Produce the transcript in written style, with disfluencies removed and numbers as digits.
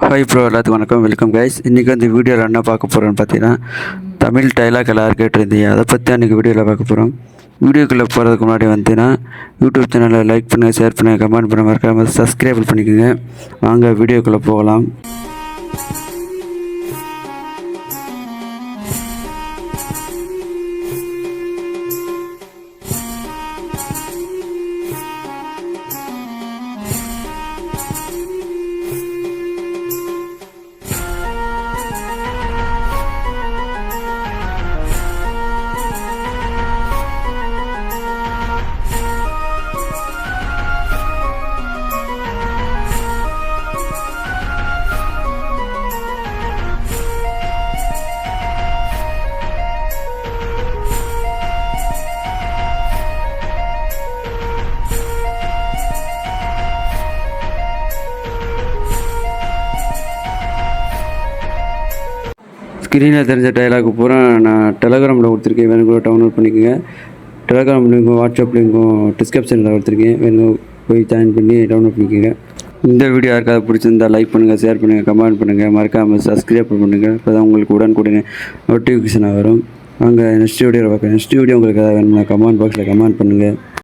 Hi bro, எல்லாத்துக்கும் வணக்கம். Welcome guys. இன்றைக்கி வந்து வீடியோவில் என்ன பார்க்க போகிறோன்னு பார்த்தீங்கன்னா, தமிழ் டைலாக் எல்லோரும் கேட்டிருந்தீங்க. அதை பற்றி தான் இன்றைக்கி வீடியோவில் பார்க்க போகிறோம். வீடியோக்குள்ளே போகிறதுக்கு முன்னாடி வந்துன்னா யூடியூப் சேனலை லைக் பண்ணுங்கள், ஷேர் பண்ணுங்கள், கமெண்ட் பண்ண மறக்காமல் சப்ஸ்கிரைப் பண்ணிக்கோங்க. வாங்க வீடியோக்குள்ளே போகலாம். ஸ்க்ரீனில் தெரிஞ்ச டைலாக் பூரா நான் டெலகிராமில் கொடுத்துருக்கேன். வேணும் கூட டவுன்லோட் பண்ணிக்கோங்க. டெலகிராம் லிங்க்கும் வாட்ஸ்அப் லிங்க்கும் டிஸ்கிரிப்ஷனில் கொடுத்துருக்கேன். வேணும் போய் ஜாயின் பண்ணி டவுன்லோட் பண்ணிக்கோங்க. இந்த வீடியோ யாருக்காவது பிடிச்சிருந்தால் லைக் பண்ணுங்கள், ஷேர் பண்ணுங்கள், கமெண்ட் பண்ணுங்கள், மறக்காமல் சப்ஸ்கிரைப் பண்ணுங்கள். இப்போ தான் உங்களுக்கு உடனுக்குடனே நோட்டிஃபிகேஷனாக வரும். வாங்க நெக்ஸ்ட் வீடியோவில் பார்க்குறேன். நெக்ஸ்ட் வீடியோ உங்களுக்கு எதாவது வேணும்னா கமெண்ட் பாக்ஸில் கமெண்ட் பண்ணுங்கள்.